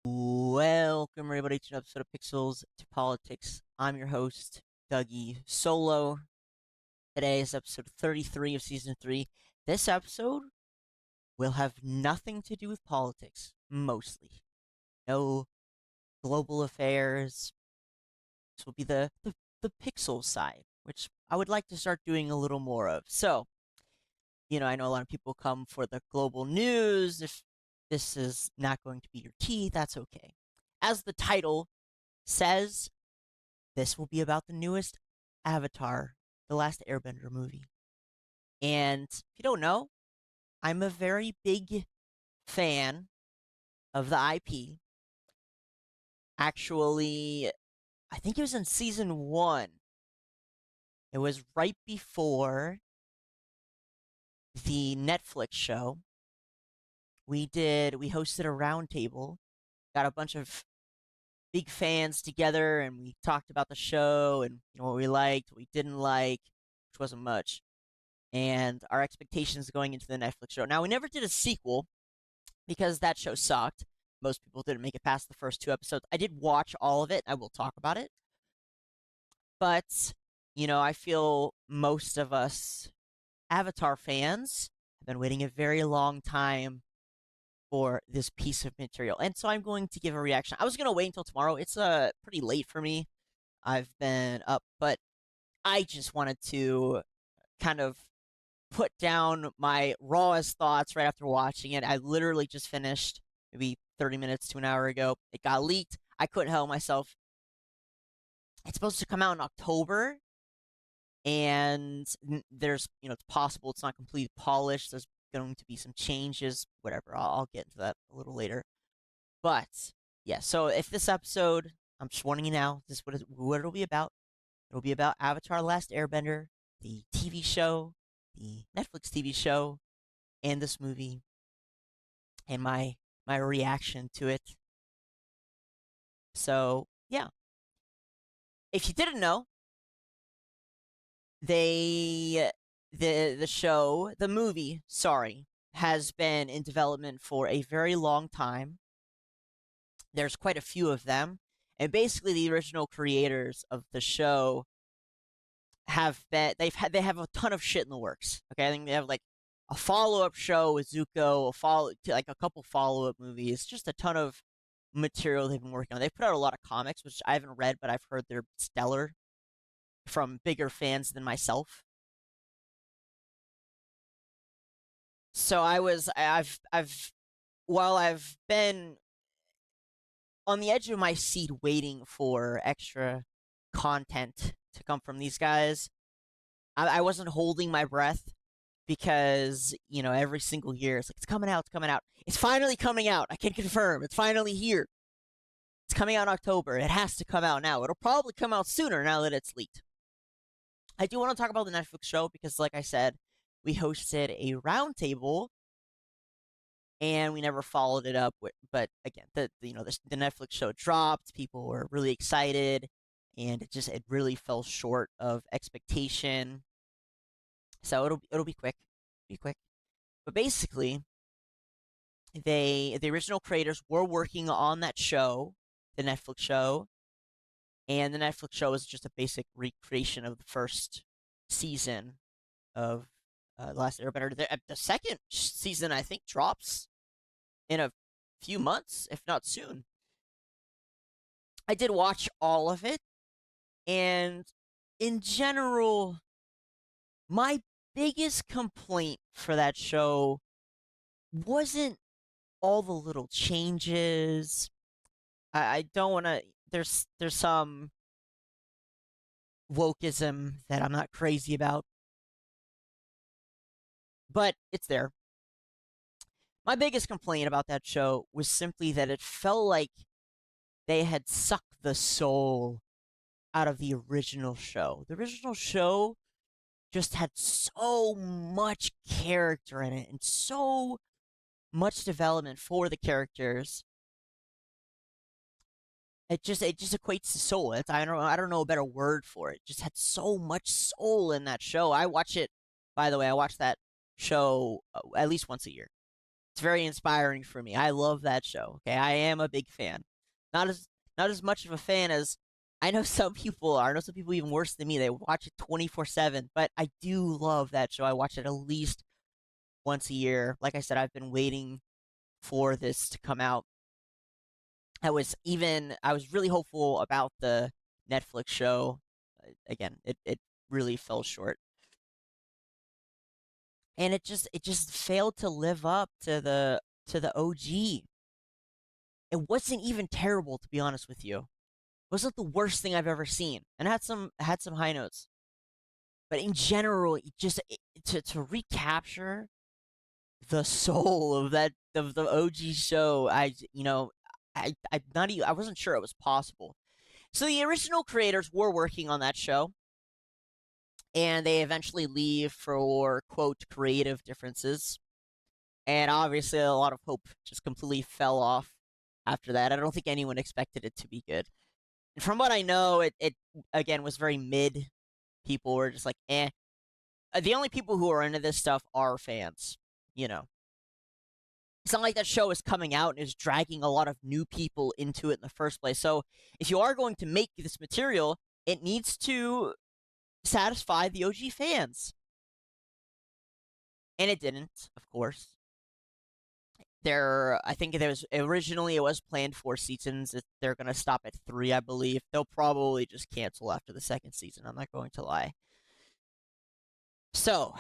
Welcome, everybody, to an episode of Pixels to Politics. I'm your host, Dougie Solo. Today is episode 33 of season 3. This episode will have nothing to do with politics, mostly. No global affairs. This will be the Pixel side, which I would like to start doing a little more of. So, I know a lot of people come for the global news. If this is not going to be your tea, that's okay. As the title says, this will be about the newest Avatar, The Last Airbender movie. And if you don't know, I'm a very big fan of the IP. Actually, I think it was in season 1. It was right before the Netflix show. We hosted a roundtable, got a bunch of big fans together, and we talked about the show and what we liked, what we didn't like, which wasn't much, and our expectations going into the Netflix show. Now, we never did a sequel because that show sucked. Most people didn't make it past the first 2 episodes. I did watch all of it. I will talk about it. But, I feel most of us Avatar fans have been waiting a very long time for this piece of material. And so I'm going to give a reaction. I was going to wait until tomorrow. It's pretty late for me. I've been up, but I just wanted to kind of put down my rawest thoughts right after watching it. I literally just finished maybe 30 minutes to an hour ago. It got leaked. I couldn't help myself. It's supposed to come out in October, and there's, it's possible it's not completely polished. There's going to be some changes, whatever. I'll get into that a little later. But yeah, so if this episode, I'm just warning you now, this is what it'll be about. It'll be about Avatar: Last Airbender, the TV show, the Netflix TV show, and this movie, and my reaction to it. So yeah, if you didn't know, the movie, sorry, has been in development for a very long time. There's quite a few of them, and basically the original creators of the show they have a ton of shit in the works. Okay, I think they have like a follow-up show with Zuko, a couple follow-up movies, just a ton of material they've been working on. They've put out a lot of comics, which I haven't read, but I've heard they're stellar from bigger fans than myself. So while I've been on the edge of my seat waiting for extra content to come from these guys, I wasn't holding my breath because, every single year it's like, it's coming out, it's coming out. It's finally coming out. I can confirm. It's finally here. It's coming out in October. It has to come out now. It'll probably come out sooner now that it's leaked. I do want to talk about the Netflix show because, like I said, we hosted a roundtable and we never followed it up with, but again, the Netflix show dropped. People were really excited, and it really fell short of expectation. So it'll be quick, But basically, the original creators were working on that show, the Netflix show, and the Netflix show is just a basic recreation of the first season of The Last Airbender. The second season, I think, drops in a few months, if not soon. I did watch all of it, and in general, my biggest complaint for that show wasn't all the little changes. I don't want to. There's some wokeism that I'm not crazy about, but it's there. My biggest complaint about that show was simply that it felt like they had sucked the soul out of the original show. The original show just had so much character in it and so much development for the characters. It just equates to soul. I don't know a better word for it. It just had so much soul in that show. I watch it. By the way, I watch that show at least once a year. It's very inspiring for me. I love that show. Okay, I am a big fan. Not as not as much of a fan as I know some people are. I know some people even worse than me. They watch it 24/7. But I do love that show. I watch it at least once a year. Like I said, I've been waiting for this to come out. I was really hopeful about the Netflix show. Again, it really fell short. And it just failed to live up to the OG. It wasn't even terrible, to be honest with you. It wasn't the worst thing I've ever seen, and had some high notes. But in general, to recapture the soul of that of the OG show, I not even, I wasn't sure it was possible. So the original creators were working on that show, and they eventually leave for quote creative differences. And obviously, a lot of hope just completely fell off after that. I don't think anyone expected it to be good. And from what I know, it again was very mid. People were just like, eh. The only people who are into this stuff are fans. You know, it's not like that show is coming out and is dragging a lot of new people into it in the first place. So if you are going to make this material, it needs to satisfy the OG fans. And it didn't, of course. I think there was originally it was planned 4 seasons. They're gonna stop at 3, I believe. They'll probably just cancel after the second season. I'm not going to lie. So,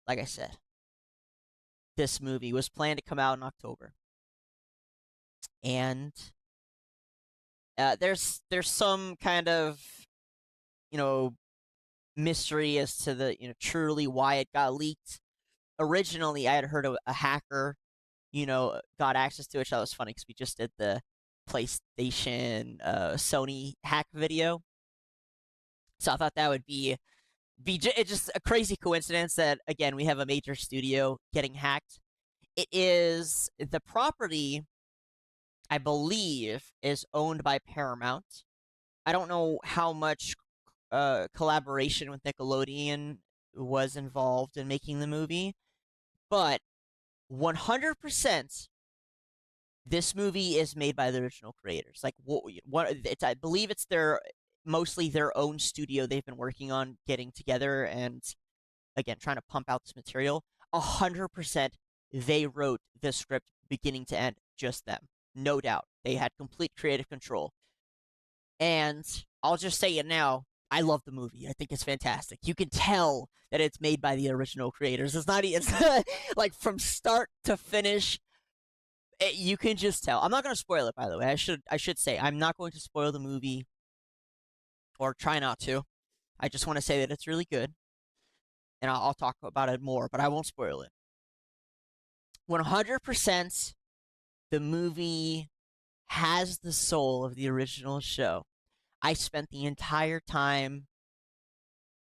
like I said, this movie was planned to come out in October, and there's some kind of you know mystery as to the truly why it got leaked. Originally, I had heard of a hacker got access to it. That was funny because we just did the PlayStation Sony hack video. So I thought that would it's just a crazy coincidence that again we have a major studio getting hacked. It is the property, I believe, is owned by Paramount. I don't know how much collaboration with Nickelodeon was involved in making the movie, but 100% this movie is made by the original creators. Like what it's I believe it's their mostly their own studio they've been working on getting together and again trying to pump out this material. 100% they wrote the script beginning to end, just them. No doubt. They had complete creative control. And I'll just say it now. I love the movie. I think it's fantastic. You can tell that it's made by the original creators. It's like from start to finish you can just tell. I'm not going to spoil it, by the way. I should say I'm not going to spoil the movie, or try not to. I just want to say that it's really good, and I'll talk about it more, but I won't spoil it. 100%, the movie has the soul of the original show. I spent the entire time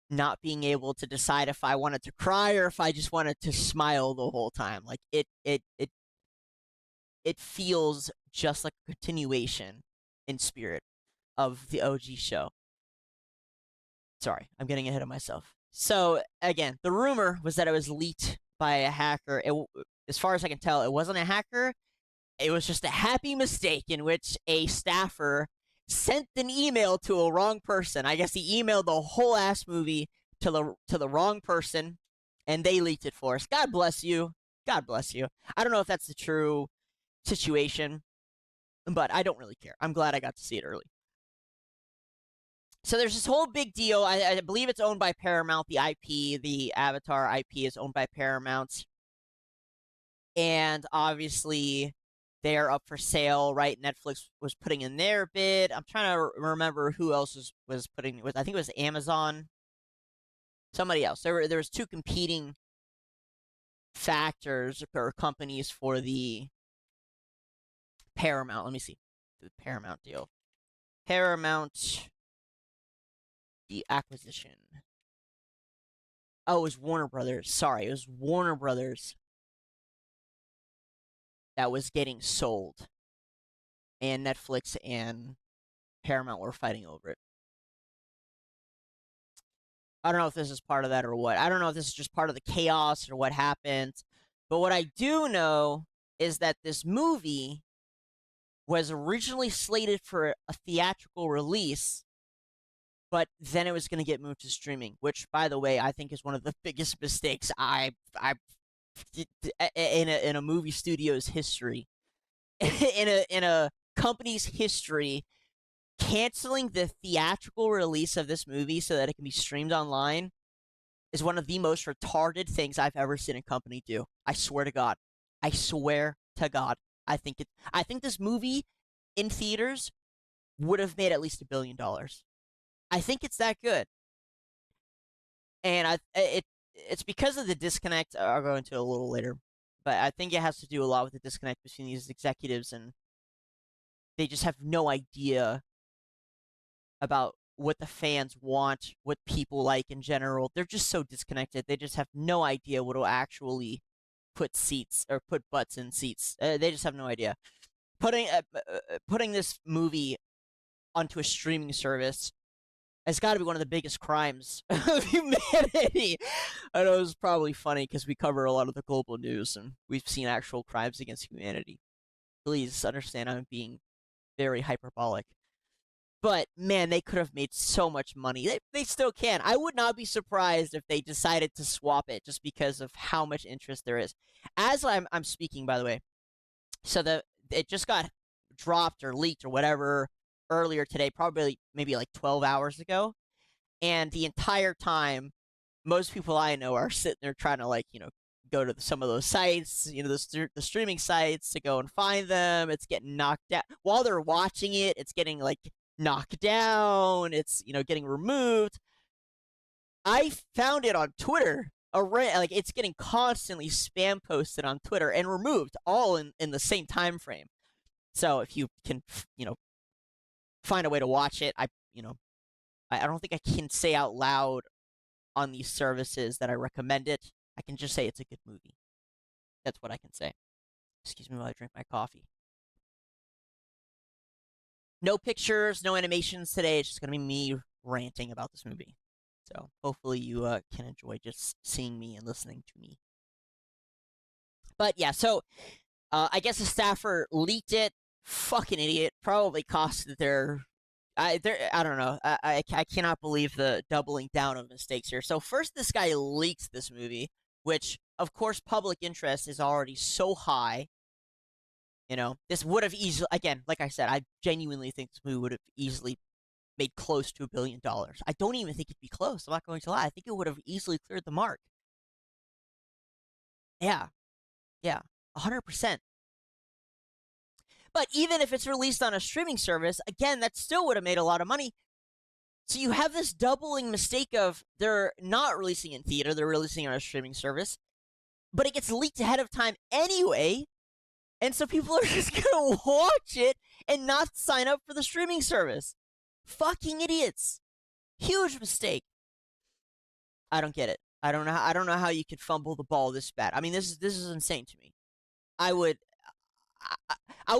not being able to decide if I wanted to cry or if I just wanted to smile the whole time. Like it feels just like a continuation in spirit of the OG show. Sorry, I'm getting ahead of myself. So, again, the rumor was that it was leaked by a hacker. As far as I can tell, it wasn't a hacker. It was just a happy mistake in which a staffer sent an email to a wrong person. I guess he emailed the whole ass movie to the wrong person, and they leaked it for us. God bless you. God bless you. I don't know if that's the true situation, but I don't really care. I'm glad I got to see it early. So there's this whole big deal. I believe it's owned by Paramount. The IP, the Avatar IP, is owned by Paramount, and obviously they're up for sale, right? Netflix was putting in their bid. I'm trying to remember who else was putting. I think it was Amazon. Somebody else. There was two competing factors or companies for the Paramount. Let me see the Paramount deal. Paramount, the acquisition. Oh, it was Warner Brothers. Sorry, it was Warner Brothers that was getting sold, and Netflix and Paramount were fighting over it. I don't know if this is part of that or what. I don't know if this is just part of the chaos or what happened, But what I do know is that this movie was originally slated for a theatrical release, but then it was going to get moved to streaming, which, by the way, I think is one of the biggest mistakes I in a movie studio's history, in a company's history. Canceling the theatrical release of this movie so that it can be streamed online is one of the most retarded things I've ever seen a company do. I swear to God. I swear to God. I think this movie in theaters would have made at least $1 billion. I think it's that good. And it's because of the disconnect. I'll go into it a little later. But I think it has to do a lot with the disconnect between these executives, and they just have no idea about what the fans want, what people like in general. They're just so disconnected. They just have no idea what will actually put seats or put butts in seats. They just have no idea. Putting this movie onto a streaming service has got to be one of the biggest crimes of humanity. I know it's probably funny because we cover a lot of the global news and we've seen actual crimes against humanity. Please understand I'm being very hyperbolic. But man, they could have made so much money. They still can. I would not be surprised if they decided to swap it just because of how much interest there is. As I'm speaking, by the way, so it just got dropped or leaked or whatever earlier today, probably maybe like 12 hours ago. And the entire time, most people I know are sitting there trying to go to some of those sites, the streaming sites to go and find them. It's getting knocked out while they're watching it. It's getting knocked down. It's getting removed. I found it on Twitter. It's getting constantly spam posted on Twitter and removed all in the same time frame. So if you can find a way to watch it, I don't think I can say out loud on these services that I recommend it. I can just say it's a good movie. That's what I can say. Excuse me while I drink my coffee. No pictures, no animations today. It's just going to be me ranting about this movie. So hopefully you can enjoy just seeing me and listening to me. But yeah, so I guess a staffer leaked it. Fucking idiot. Probably costed their... I don't know. I cannot believe the doubling down of mistakes here. So first this guy leaks this movie, which, of course, public interest is already so high. This would have easily, again, like I said, I genuinely think this movie would have easily made close to $1 billion. I don't even think it'd be close. I'm not going to lie. I think it would have easily cleared the mark. Yeah. 100%. But even if it's released on a streaming service, again, that still would have made a lot of money. So you have this doubling mistake of they're not releasing in theater, they're releasing on a streaming service, but it gets leaked ahead of time anyway. And so people are just going to watch it and not sign up for the streaming service. Fucking idiots. Huge mistake. I don't get it. I don't know how you could fumble the ball this bad. I mean, this is insane to me. I would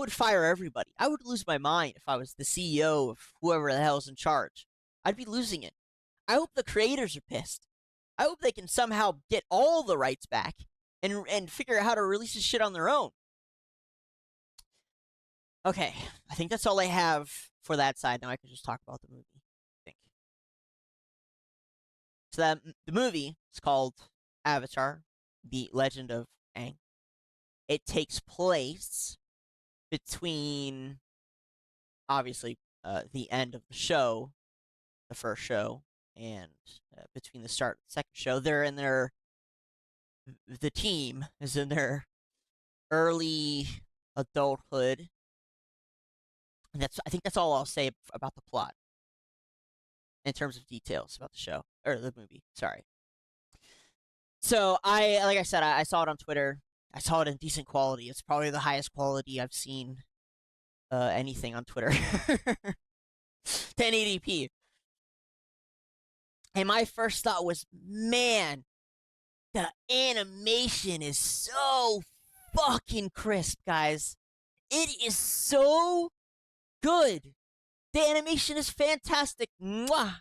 fire everybody. I would lose my mind if I was the CEO of whoever the hell's in charge. I'd be losing it. I hope the creators are pissed. I hope they can somehow get all the rights back and figure out how to release this shit on their own. Okay, I think that's all I have for that side. Now I can just talk about the movie, I think. So the movie is called Avatar, The Legend of Aang. It takes place between, obviously, the end of the show, the first show, and between the start of the second show. The team is in their early adulthood. And I think that's all I'll say about the plot in terms of details about the show or the movie. Sorry. So like I said, I saw it on Twitter. I saw it in decent quality. It's probably the highest quality I've seen anything on Twitter. 1080p. And my first thought was, man, the animation is so fucking crisp, guys. It is so good. The animation is fantastic. Mwah!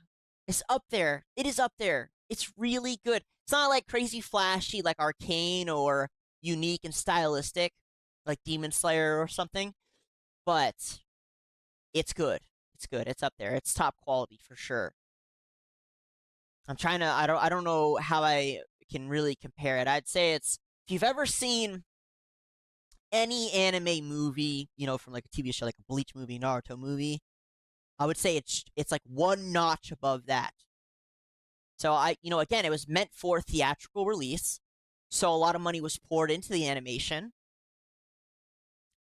It's up there. It is up there. It's really good. It's not like crazy flashy like Arcane or unique and stylistic, like Demon Slayer or something, but it's good. It's good. It's up there. It's top quality for sure. I'm trying to. I don't know how I can really compare it. I'd say it's if you've ever seen any anime movie, from like a TV show, like a Bleach movie, Naruto movie, I would say it's like one notch above that. So again, it was meant for theatrical release, so a lot of money was poured into the animation,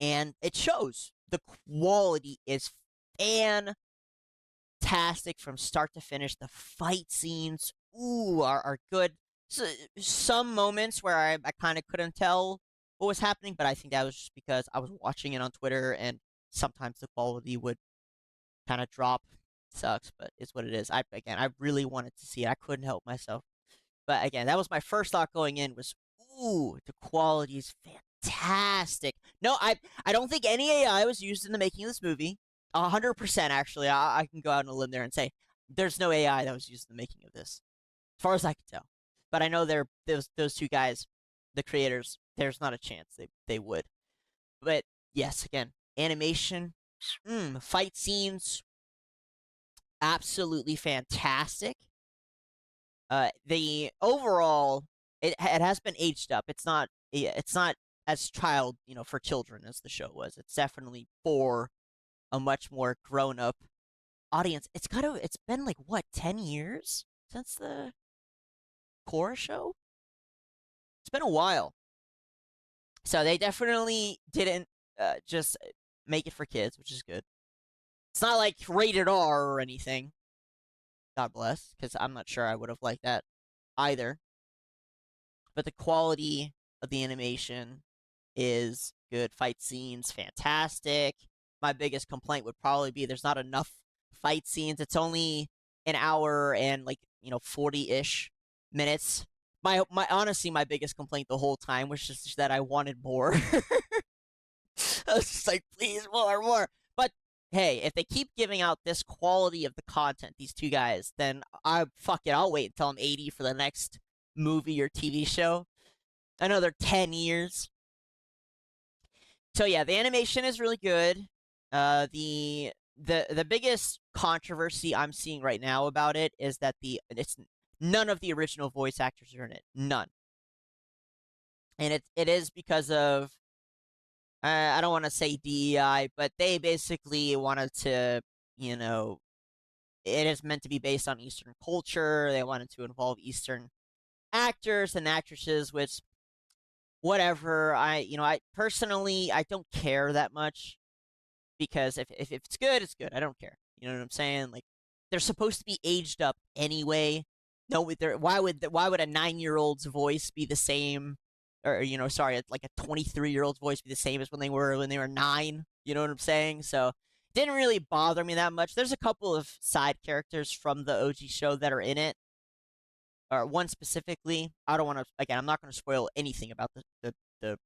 and it shows. The quality is fantastic from start to finish. The fight scenes, are good. So, some moments where I kind of couldn't tell what was happening, but I think that was just because I was watching it on Twitter, and sometimes the quality would kind of drop. Sucks, but it's what it is. I really wanted to see it. I couldn't help myself. But again, that was my first thought going in was, the quality is fantastic. No, I don't think any AI was used in the making of this movie. 100% actually. I can go out on a limb there and say there's no AI that was used in the making of this, as far as I can tell. But I know those two guys, the creators. There's not a chance they would. But yes, again, animation, fight scenes, absolutely fantastic. The overall, it has been aged up. It's not as for children as the show was. It's definitely for a much more grown up audience. It's been like what 10 years since the core show. It's been a while, so they definitely didn't just make it for kids, which is good. It's not like rated R or anything. God bless, because I'm not sure I would have liked that either. But the quality of the animation is good. Fight scenes, fantastic. My biggest complaint would probably be there's not enough fight scenes. It's only an hour and 40-ish minutes. My honestly, my biggest complaint the whole time was just that I wanted more. I was just like, please, more, more. But hey, if they keep giving out this quality of the content, these two guys, then fuck it. I'll wait until I'm 80 for the next movie or TV show. Another 10 years. So yeah, the animation is really good. The biggest controversy I'm seeing right now about it is that it's none of the original voice actors are in it. None. And it is because of I don't want to say DEI, but they basically wanted to, it is meant to be based on Eastern culture. They wanted to involve Eastern actors and actresses, which whatever. I personally I don't care that much because if it's good, it's good. I don't care. You know what I'm saying? Like they're supposed to be aged up anyway. No, why would a 9-year-old's voice be the same? Or sorry, like a 23-year-old's voice be the same as when they were 9. You know what I'm saying? So it didn't really bother me that much. There's a couple of side characters from the OG show that are in it, or one specifically. I don't want to. Again, I'm not going to spoil anything about the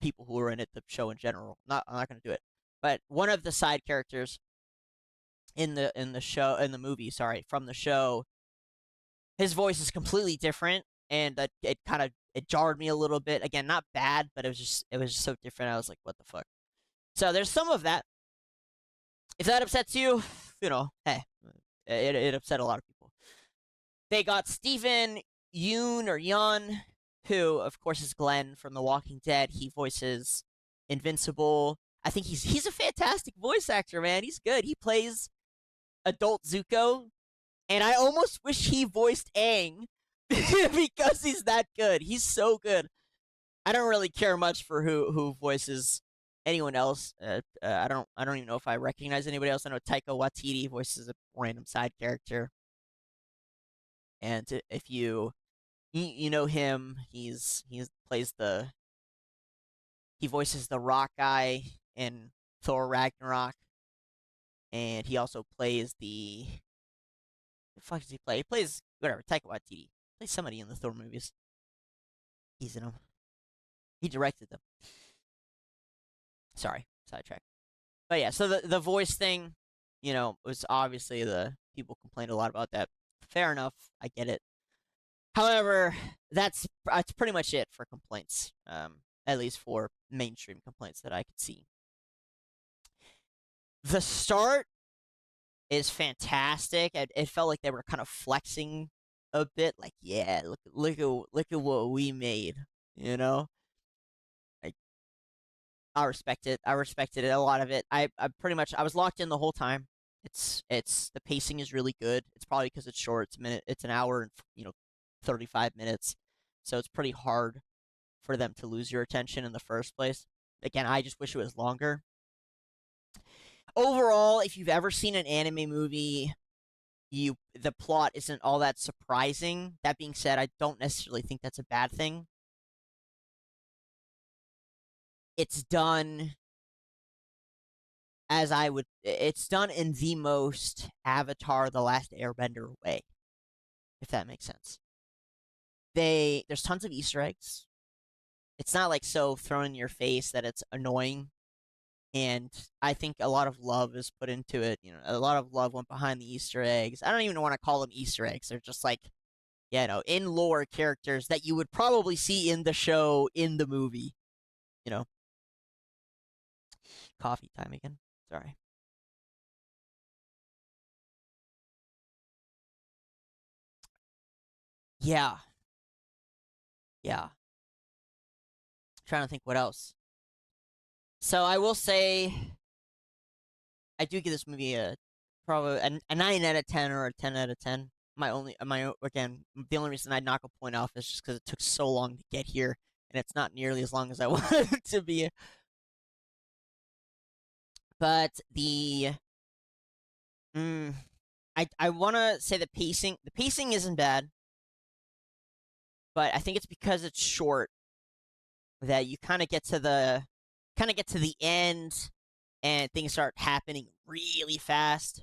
people who are in it, the show in general. I'm not going to do it. But one of the side characters in the movie, sorry, from the show, his voice is completely different, and it jarred me a little bit. Again, not bad, but it was just so different. I was like, what the fuck? So there's some of that. If that upsets you, hey, it upset a lot of people. They got Steven Yeun or Yun, who of course is Glenn from The Walking Dead. He voices Invincible. I think he's a fantastic voice actor, man. He's good. He plays adult Zuko, and I almost wish he voiced Aang because he's that good. He's so good. I don't really care much for who voices anyone else. I don't even know if I recognize anybody else. I know Taika Waititi voices a random side character, and if you know him, he voices the Rock guy in Thor Ragnarok, and he also plays the fuck does he play? He plays whatever Taika Waititi. He plays somebody in the Thor movies. He's in them. He directed them. Sorry, sidetrack. But yeah, so the voice thing, was obviously the people complained a lot about that. Fair enough, I get it. However, that's pretty much it for complaints. At least for mainstream complaints that I could see. The start is fantastic. It felt like they were kind of flexing a bit, like, yeah, look at what we made. You know, I I respect it. I respected it, a lot of it. I pretty much I was locked in the whole time. It's the pacing is really good. It's probably because it's short. It's an hour and 35 minutes, so it's pretty hard for them to lose your attention in the first place. Again, I just wish it was longer. Overall, if you've ever seen an anime movie, the plot isn't all that surprising. That being said, I don't necessarily think that's a bad thing. It's done it's done in the most Avatar The Last Airbender way, if that makes sense. There's tons of Easter eggs. It's not like so thrown in your face that it's annoying. And I think a lot of love is put into it. A lot of love went behind the Easter eggs. I don't even want to call them Easter eggs. They're just like, in lore characters that you would probably see in the show, in the movie. You know, coffee time again. Sorry. Yeah, yeah. Trying to think what else. So I will say, I do give this movie probably a 9 out of 10 or a 10 out of 10. Again, the only reason I'd knock a point off is just because it took so long to get here, and it's not nearly as long as I wanted it to be. But I want to say the pacing isn't bad, but I think it's because it's short that you kind of get to the end and things start happening really fast.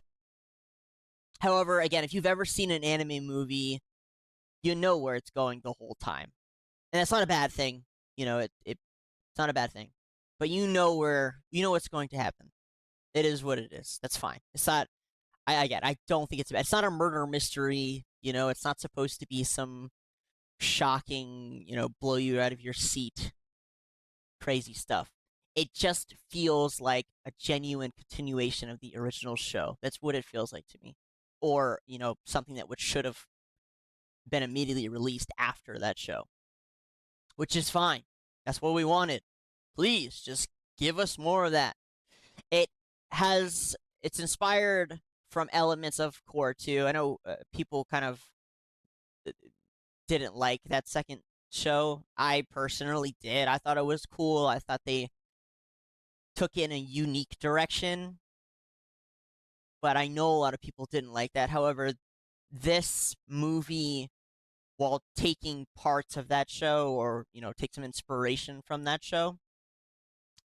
However, again, if you've ever seen an anime movie, you know where it's going the whole time, and that's not a bad thing. It's not a bad thing, but you know what's going to happen. It is what it is. That's fine. It's not. I don't think it's bad. It's not a murder mystery. It's not supposed to be some shocking, blow you out of your seat, crazy stuff. It just feels like a genuine continuation of the original show. That's what it feels like to me. Or, something that should have been immediately released after that show, which is fine. That's what we wanted. Please just give us more of that. It it's inspired from elements of Core too. I know people kind of uh, didn't like that second show. I personally did. I thought it was cool. I thought they took it in a unique direction, but I know a lot of people didn't like that. However, this movie, while taking parts of that show or, take some inspiration from that show,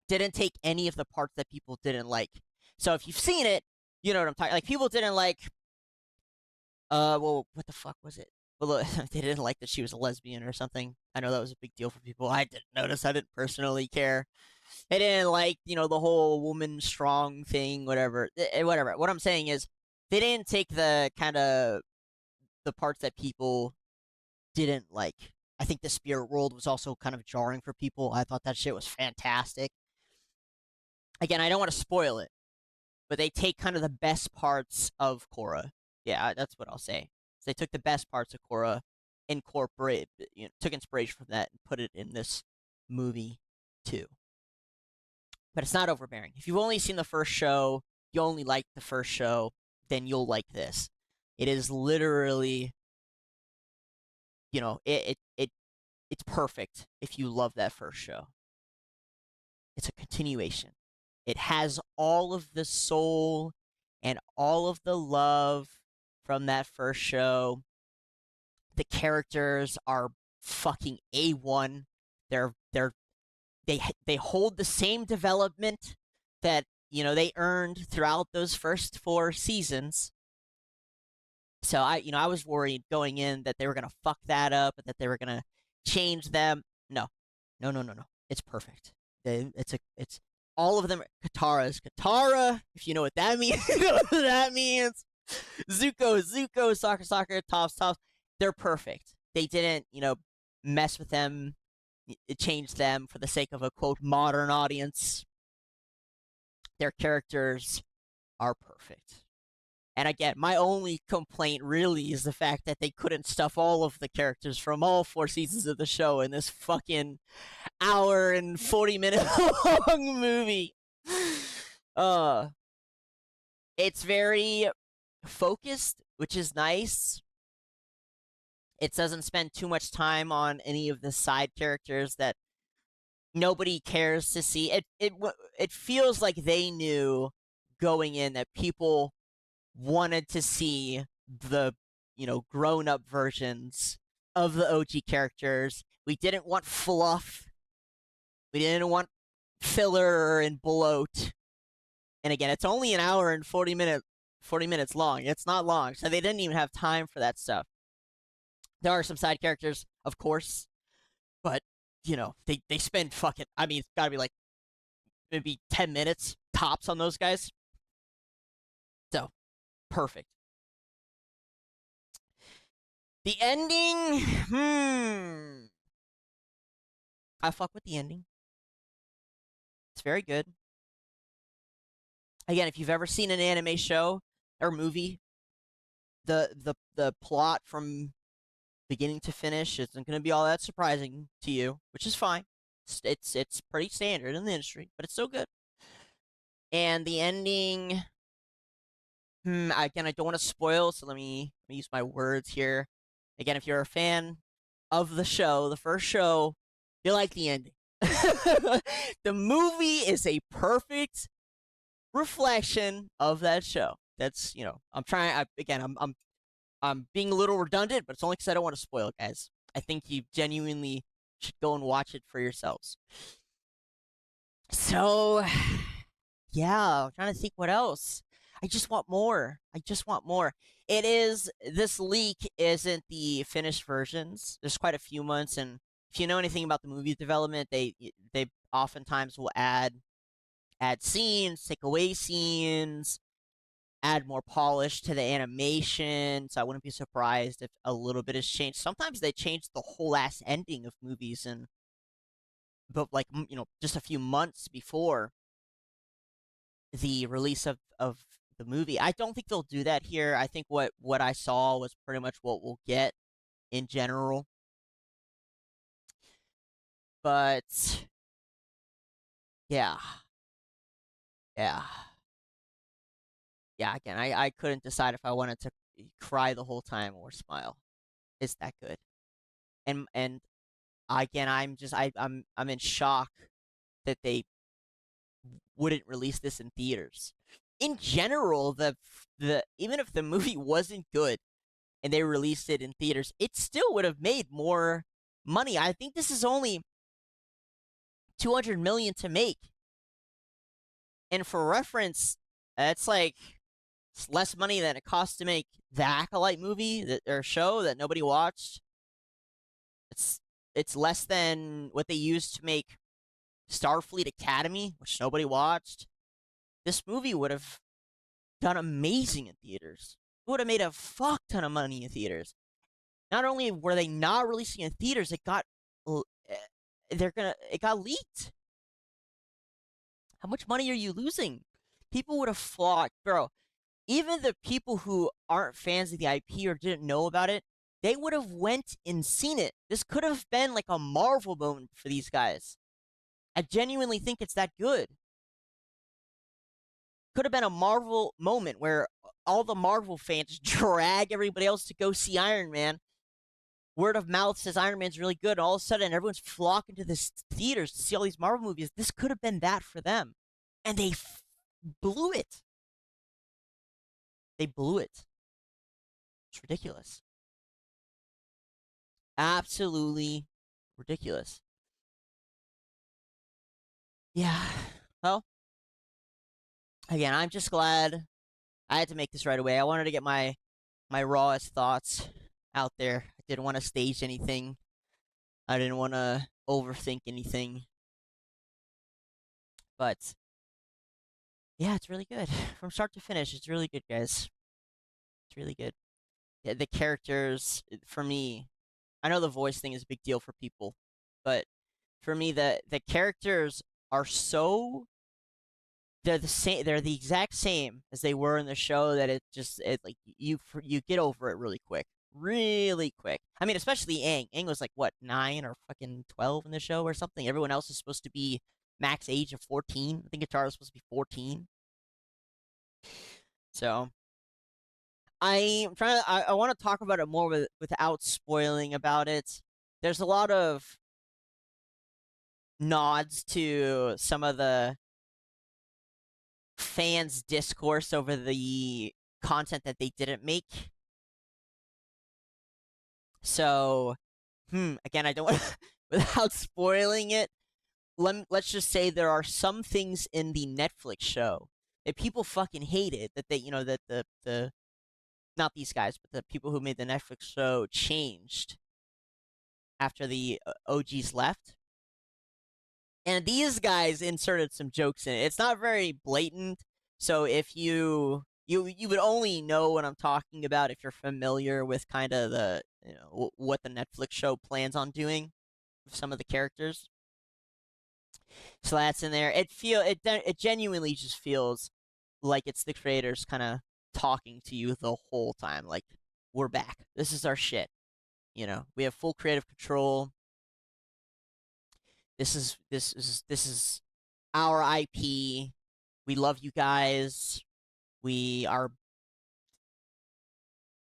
didn't take any of the parts that people didn't like. So if you've seen it, you know what I'm talking. Like, people didn't like. Well, what the fuck was it? Well, they didn't like that she was a lesbian or something. I know that was a big deal for people. I didn't notice. I didn't personally care. They didn't like, the whole woman strong thing, whatever. Whatever. What I'm saying is, they didn't take the parts that people didn't like. I think the spirit world was also kind of jarring for people. I thought that shit was fantastic. Again, I don't want to spoil it, but they take kind of the best parts of Korra. Yeah, that's what I'll say. So they took the best parts of Korra, took inspiration from that, and put it in this movie too. But it's not overbearing. If you've only seen the first show, you only like the first show, then you'll like this. It is literally, it's perfect if you love that first show. It's a continuation. It has all of the soul and all of the love from that first show. The characters are fucking A1. They hold the same development that, they earned throughout those first 4 seasons. So I was worried going in that they were going to fuck that up and that they were going to change them. No. No, no, no, no. It's perfect. It's all of them. Katara, if you know what that means. You know what that means. Zuko, Sokka, Tops. They're perfect. they didn't, mess with them, change them for the sake of a quote modern audience. Their characters are perfect. And again, my only complaint really is the fact that they couldn't stuff all of the characters from all 4 seasons of the show in this fucking hour and 40-minute long movie. Uh, it's very focused, which is nice. It doesn't spend too much time on any of the side characters that nobody cares to see. It feels like they knew going in that people wanted to see the grown up versions of the OG characters. We didn't want fluff. We didn't want filler and bloat. And again, it's only an hour and 40 minutes long. It's not long, so they didn't even have time for that stuff. There are some side characters, of course, but they spend fucking. I mean, it's got to be like maybe 10 minutes tops on those guys. So perfect. The ending, I fuck with the ending. It's very good. Again, if you've ever seen an anime show or movie, the plot from beginning to finish isn't going to be all that surprising to you, which is fine. It's pretty standard in the industry, but it's still good. And the ending, again, I don't want to spoil, so let me use my words here. Again, if you're a fan of the show, the first show, you like the ending. The movie is a perfect reflection of that show. That's I'm trying. I'm being a little redundant, but it's only because I don't want to spoil it, guys. I think you genuinely should go and watch it for yourselves. So, yeah, I'm trying to think what else. I just want more. This leak isn't the finished versions. There's quite a few months, and if you know anything about the movie development, they oftentimes will add scenes, take away scenes, add more polish to the animation. So I wouldn't be surprised if a little bit has changed. Sometimes they change the whole ass ending of movies, but like just a few months before the release of the movie. I don't think they'll do that here. I think what I saw was pretty much what we'll get in general. But yeah. Yeah. Yeah, again, I couldn't decide if I wanted to cry the whole time or smile. It's that good. And again, I'm in shock that they wouldn't release this in theaters. In general, the even if the movie wasn't good and they released it in theaters, it still would have made more money. I think this is only 200 million to make. And for reference, it's like it's less money than it cost to make the Acolyte movie or show that nobody watched. It's less than what they used to make Starfleet Academy, which nobody watched. This movie would have done amazing in theaters. It would have made a fuck ton of money in theaters. Not only were they not releasing in theaters, it got leaked. How much money are you losing? People would have flocked, bro. Even the people who aren't fans of the IP or didn't know about it, they would have went and seen it. This could have been like a Marvel moment for these guys. I genuinely think it's that good. Could have been a Marvel moment where all the Marvel fans drag everybody else to go see Iron Man. Word of mouth says Iron Man's really good, and all of a sudden everyone's flocking to the theaters to see all these Marvel movies. This could have been that for them. And they blew it. They blew it. It's ridiculous. Absolutely ridiculous. Yeah. Well, again, I'm just glad I had to make this right away. I wanted to get my rawest thoughts out there. I didn't want to stage anything. I didn't want to overthink anything. But yeah, it's really good. From start to finish, it's really good, guys. It's really good. Yeah, the characters, for me, I know the voice thing is a big deal for people, but for me, the characters are so they're the same. They're the exact same as they were in the show. That it like you get over it really quick, really quick. I mean, especially Aang. Aang was like what 9 or fucking 12 in the show or something. Everyone else is supposed to be max age of 14. I think Katara was supposed to be 14. So I'm trying to. I want to talk about it more without spoiling about it. There's a lot of nods to some of the fans' discourse over the content that they didn't make. So, again, I don't want without spoiling it. Let's just say there are some things in the Netflix show that people fucking hated that that the not these guys, but the people who made the Netflix show changed after the OGs left. And these guys inserted some jokes in it. It's not very blatant, so if you would only know what I'm talking about if you're familiar with kind of the what the Netflix show plans on doing with some of the characters. So that's in there. It genuinely just feels like it's the creators kind of talking to you the whole time. Like, we're back. This is our shit. We have full creative control. This is our IP. We love you guys. We are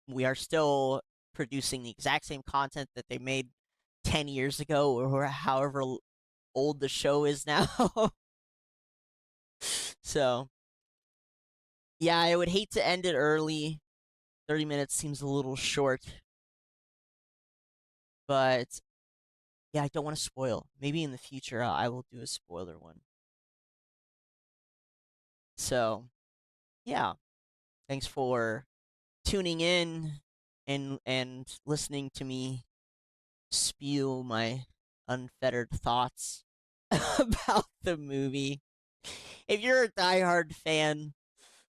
we are still producing the exact same content that they made 10 years ago or however old the show is now. So, yeah, I would hate to end it early. 30 minutes seems a little short, but yeah, I don't want to spoil. Maybe in the future I will do a spoiler one. So, yeah, thanks for tuning in and listening to me spew my unfettered thoughts about the movie. If you're a diehard fan,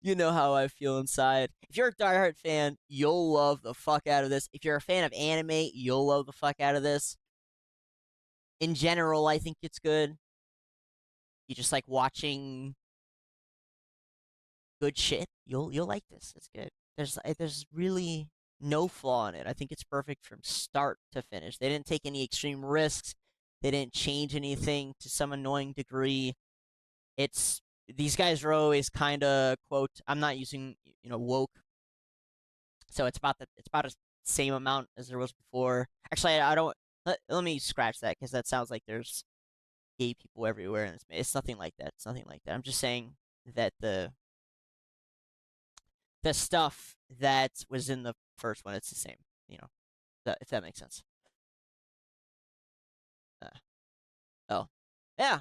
you know how I feel inside. If you're a diehard fan, you'll love the fuck out of this. If you're a fan of anime, you'll love the fuck out of this. In general, I think it's good. You just like watching good shit. You'll like this. It's good. There's really no flaw in it. I think it's perfect from start to finish. They didn't take any extreme risks. They didn't change anything to some annoying degree. It's these guys are always kind of quote. I'm not using woke, so it's about the same amount as there was before. Actually, I don't. Let me scratch that because that sounds like there's gay people everywhere, and it's nothing like that. It's nothing like that. I'm just saying that the stuff that was in the first one, it's the same. If that makes sense. Uh, oh, yeah.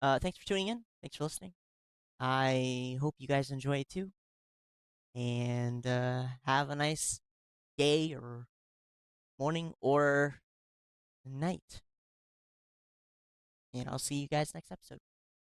Thanks for tuning in. Thanks for listening. I hope you guys enjoy it too, and have a nice day or morning or night. And I'll see you guys next episode.